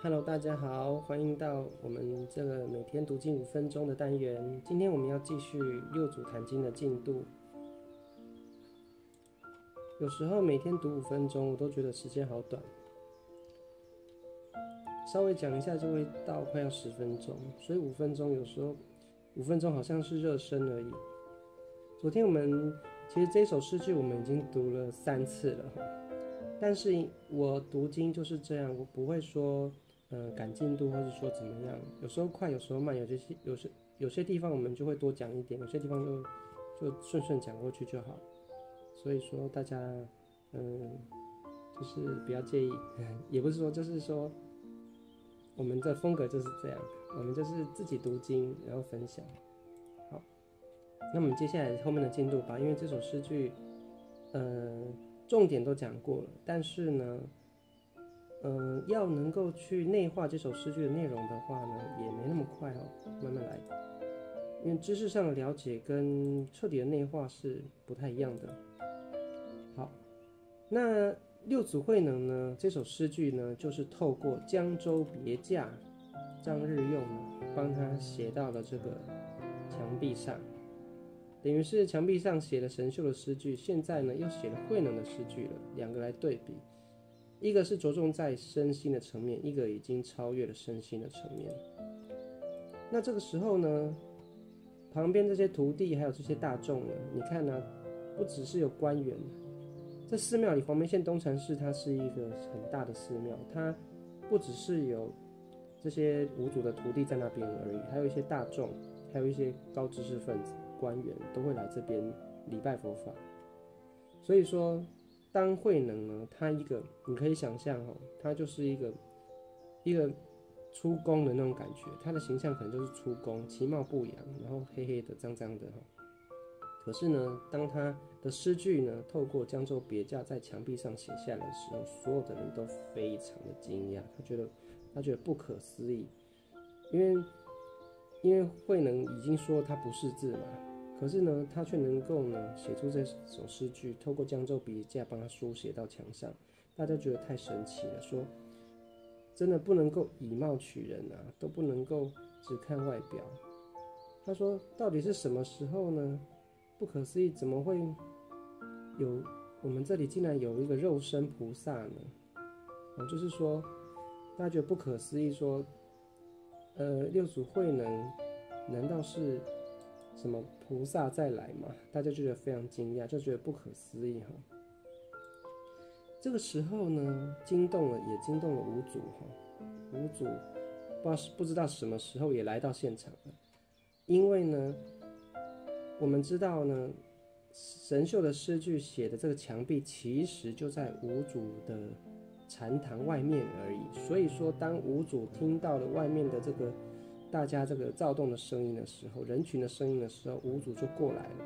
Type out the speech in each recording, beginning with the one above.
Hello，大家好，欢迎到我们这个每天读经5分钟的单元。今天我们要继续六祖坛经的进度。有时候每天读5分钟，我都觉得时间好短，稍微讲一下就会到快要10分钟，所以5分钟有时候5分钟好像是热身而已。昨天我们其实这首诗句我们已经读了3次了，但是我读经就是这样，我不会说赶进度，或是说怎么样，有时候快，有时候慢，有些地方我们就会多讲一点，有些地方就顺顺讲过去就好。所以说大家就是不要介意，也不是说就是说我们的风格就是这样，我们就是自己读经然后分享。好，那我们接下来后面的进度吧，因为这首诗句重点都讲过了，但是呢要能够去内化这首诗句的内容的话呢，也没那么快哦，慢慢来。因为知识上的了解跟彻底的内化是不太一样的。好，那六祖慧能呢？这首诗句呢，就是透过江州别驾张日用呢，帮他写到了这个墙壁上，等于是墙壁上写了神秀的诗句，现在呢又写了慧能的诗句了，两个来对比。一个是着重在身心的层面，一个已经超越了身心的层面。那这个时候呢，旁边这些徒弟还有这些大众呢，你看呢，不只是有官员，这寺庙里黄梅县东禅寺它是一个很大的寺庙，它不只是有这些五祖的徒弟在那边而已，还有一些大众，还有一些高知识分子、官员都会来这边礼拜佛法。所以说，当慧能呢，他一个你可以想象哦，他就是一个出宫的那种感觉，他的形象可能就是出宫，其貌不扬，然后黑黑的、脏脏的哈。可是呢，当他的诗句呢，透过江州别驾在墙壁上写下来的时候，所有的人都非常的惊讶，他觉得不可思议，因为慧能已经说他不识字嘛，可是呢，他却能够呢写出这首诗句，透过江州别驾帮他书写到墙上，大家觉得太神奇了，说真的不能够以貌取人啊，都不能够只看外表。他说到底是什么时候呢？不可思议，怎么会有我们这里竟然有一个肉身菩萨呢？就是说大家觉得不可思议，说六祖慧能难道是什么菩萨再来吗？大家就觉得非常惊讶，就觉得不可思议哈。这个时候呢，也惊动了五祖哈。五祖不知道什么时候也来到现场了，因为呢，我们知道呢，神秀的诗句写的这个墙壁其实就在五祖的禅堂外面而已。所以说，当五祖听到了外面的这个大家这个躁动的声音的时候，人群的声音的时候，五祖就过来了。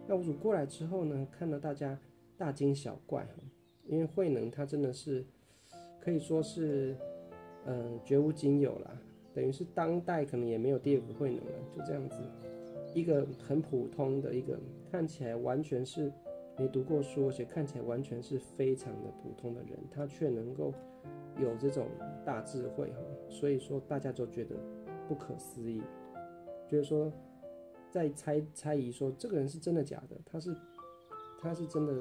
那五祖过来之后呢，看到大家大惊小怪，因为慧能他真的是可以说是绝无仅有啦，等于是当代可能也没有第二个慧能了，就这样子。一个很普通的一个看起来完全是没读过书，而且看起来完全是非常的普通的人，他却能够有这种大智慧，所以说大家就觉得不可思议，觉得说在猜疑说这个人是真的假的，他是真的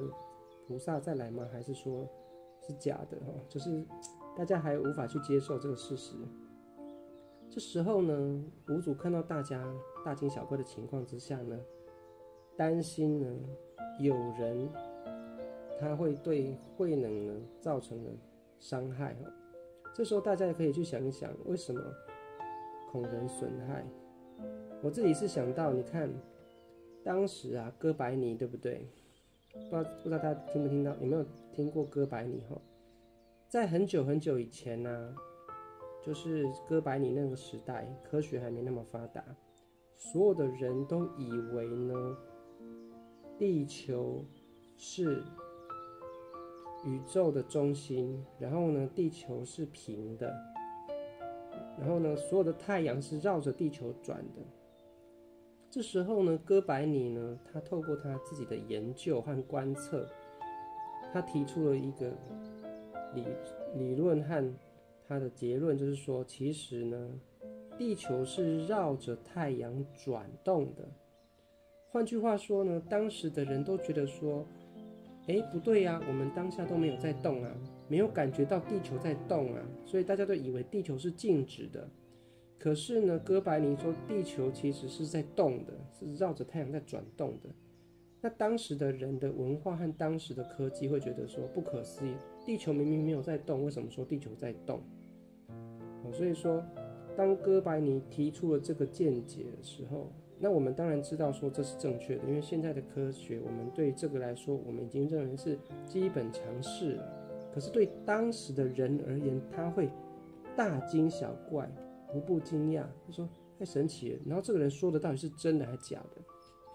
菩萨再来吗？还是说是假的？就是大家还无法去接受这个事实。这时候呢，五祖看到大家大惊小怪的情况之下呢，担心呢有人他会对慧能呢造成了伤害。这时候大家也可以去想一想，为什么恐人损害？我自己是想到，你看当时啊，哥白尼对不对？不知道大家听不听到，有没有听过哥白尼？在很久很久以前呢，就是哥白尼那个时代，科学还没那么发达，所有的人都以为呢，地球是宇宙的中心，然后呢，地球是平的，然后呢，所有的太阳是绕着地球转的。这时候呢，哥白尼呢，他透过他自己的研究和观测，他提出了一个理论和他的结论就是说，其实呢，地球是绕着太阳转动的。换句话说呢，当时的人都觉得说，不对呀，我们当下都没有在动啊，没有感觉到地球在动啊，所以大家都以为地球是静止的。可是呢，哥白尼说地球其实是在动的，是绕着太阳在转动的。那当时的人的文化和当时的科技会觉得说不可思议，地球明明没有在动，为什么说地球在动？所以说，当哥白尼提出了这个见解的时候，那我们当然知道说这是正确的，因为现在的科学，我们对这个来说，我们已经认为是基本常识了。可是对当时的人而言，他会大惊小怪，无不惊讶，就说太神奇了。然后这个人说的到底是真的还是假的？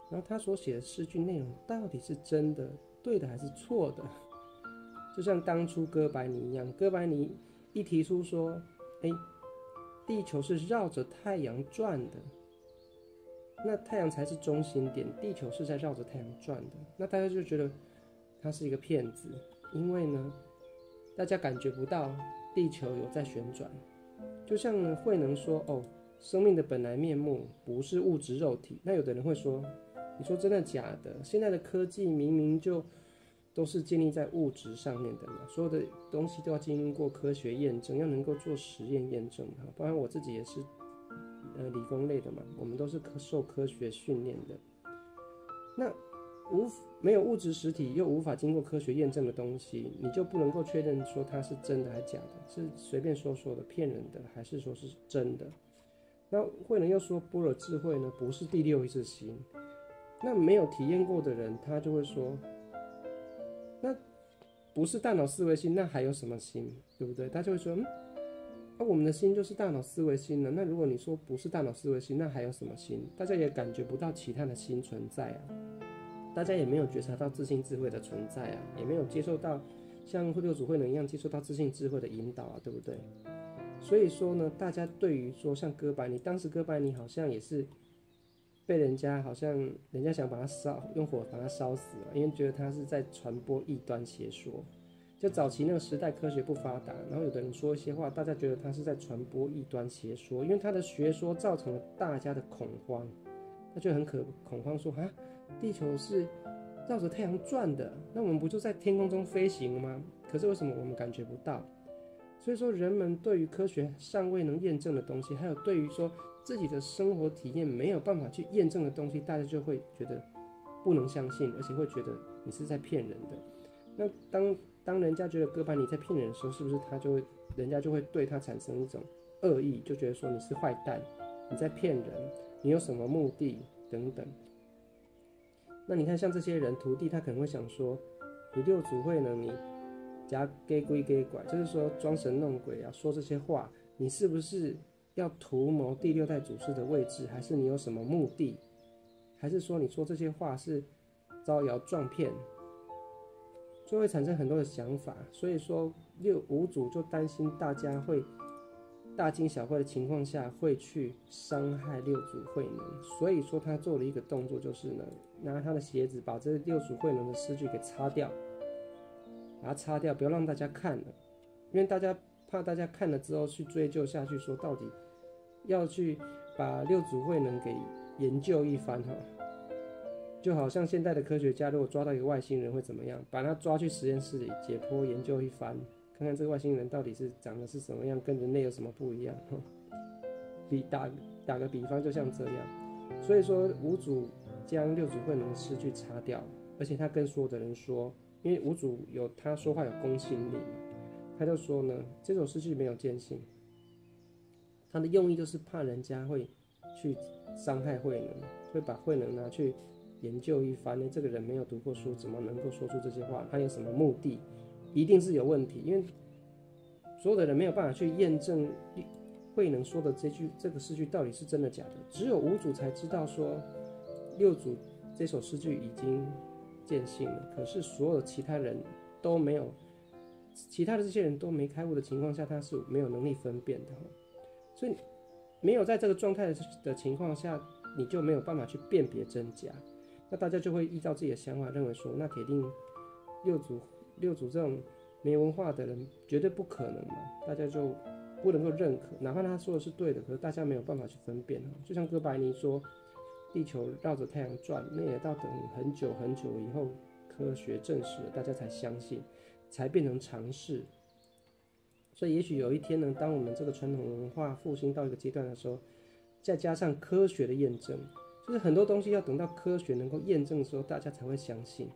然后他所写的诗句内容到底是真的、对的还是错的？就像当初哥白尼一样，哥白尼一提出说，地球是绕着太阳转的，那太阳才是中心点，地球是在绕着太阳转的，那大家就觉得他是一个骗子，因为呢，大家感觉不到地球有在旋转。就像呢，慧能说，生命的本来面目不是物质肉体，那有的人会说，你说真的假的？现在的科技明明就都是建立在物质上面的嘛，所有的东西都要经过科学验证，要能够做实验验证。包括我自己也是理工类的嘛，我们都是受科学训练的。那没有物质实体又无法经过科学验证的东西，你就不能够确认说它是真的还是假的，是随便说的骗人的，还是说是真的？那慧能又说般若智慧呢不是第六意识心，那没有体验过的人他就会说，那不是大脑思维心，那还有什么心，对不对？他就会说，我们的心就是大脑思维心了。那如果你说不是大脑思维心，那还有什么心？大家也感觉不到其他的心存在啊，大家也没有觉察到自性智慧的存在啊，也没有接受到像六祖慧能一样接受到自性智慧的引导啊，对不对？所以说呢，大家对于说像哥白尼，当时哥白尼好像也是被人家想把他用火把他烧死了，因为觉得他是在传播异端邪说。就早期那个时代科学不发达，然后有的人说一些话，大家觉得他是在传播异端邪说，因为他的学说造成了大家的恐慌，他就很恐慌说，地球是绕着太阳转的，那我们不就在天空中飞行吗？可是为什么我们感觉不到？所以说人们对于科学尚未能验证的东西，还有对于说自己的生活体验没有办法去验证的东西，大家就会觉得不能相信，而且会觉得你是在骗人的。那当人家觉得哥白尼在骗人的时候，是不是人家就会对他产生一种恶意，就觉得说你是坏蛋，你在骗人，你有什么目的等等。那你看像这些人徒弟，他可能会想说，你六祖慧能你假假鬼假怪，就是说装神弄鬼啊，说这些话，你是不是要图谋第六代祖师的位置，还是你有什么目的，还是说你说这些话是招摇撞骗，就会产生很多的想法。所以说五祖就担心大家会大惊小怪的情况下会去伤害六祖慧能，所以说他做了一个动作，就是呢拿他的鞋子把这六祖慧能的诗句给擦掉，把它擦掉，不要让大家看了，因为怕大家看了之后去追究下去，说到底要去把六祖慧能给研究一番哈。就好像现代的科学家如果抓到一个外星人会怎么样，把他抓去实验室里解剖研究一番，看看这个外星人到底是长得是什么样，跟人类有什么不一样。打个比方就像这样。所以说五祖将六祖慧能的诗句擦掉，而且他跟所有的人说，因为五祖他说话有公信力嘛，他就说呢，这首诗句没有见性，他的用意就是怕人家会去伤害慧能，会把慧能拿去研究一番，这个人没有读过书，怎么能够说出这些话？他有什么目的？一定是有问题，因为所有的人没有办法去验证慧能说的这个诗句到底是真的假的，只有五祖才知道说六祖这首诗句已经见性了，可是所有的其他人都没有，其他的这些人都没开悟的情况下，他是没有能力分辨的。所以没有在这个状态的情况下，你就没有办法去辨别真假。那大家就会依照自己的想法认为说，那铁定六祖这种没文化的人绝对不可能嘛，大家就不能够认可，哪怕他说的是对的，可是大家没有办法去分辨。就像哥白尼说地球绕着太阳转，那也到等很久很久以后，科学证实了，大家才相信，才变成常识。所以也许有一天呢，当我们这个传统文化复兴到一个阶段的时候，再加上科学的验证，就是很多东西要等到科学能够验证的时候，大家才会相信。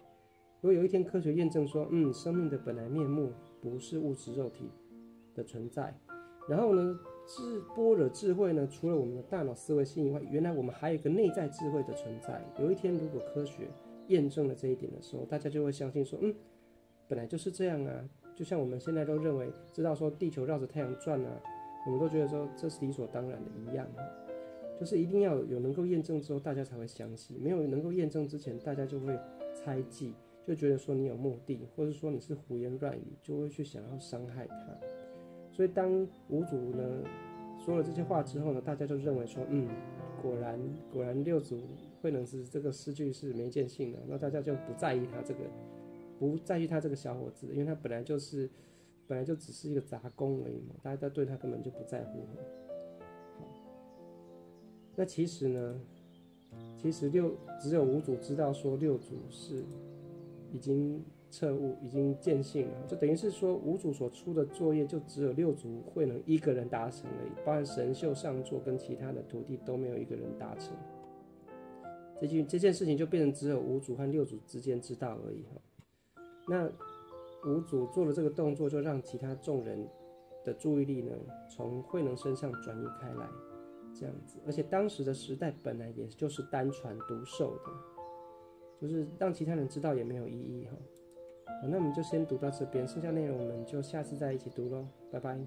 如果有一天科学验证说，生命的本来面目不是物质肉体的存在，然后呢，般若智慧呢，除了我们的大脑思维性以外，原来我们还有一个内在智慧的存在。有一天如果科学验证了这一点的时候，大家就会相信说，本来就是这样啊。就像我们现在都认为知道说地球绕着太阳转啊，我们都觉得说这是理所当然的一样。就是一定要有能够验证之后，大家才会相信。没有能够验证之前，大家就会猜忌，就觉得说你有目的，或者说你是胡言乱语，就会去想要伤害他。所以当五祖呢说了这些话之后呢，大家就认为说，果然六祖慧能是这个诗句是没见性的，那大家就不在意他这个小伙子，因为他本来就只是一个杂工而已嘛，大家对他根本就不在乎。那其实呢，只有五祖知道说六祖是已经彻悟，已经见性了，就等于是说五祖所出的作业就只有六祖慧能一个人达成而已，包含神秀上座跟其他的徒弟都没有一个人达成。这件事情就变成只有五祖和六祖之间知道而已。那五祖做了这个动作，就让其他众人的注意力呢从慧能身上转移开来。这样子，而且当时的时代本来也就是单传独授的，就是让其他人知道也没有意义。好，那我们就先读到这边，剩下内容我们就下次再一起读咯，拜拜。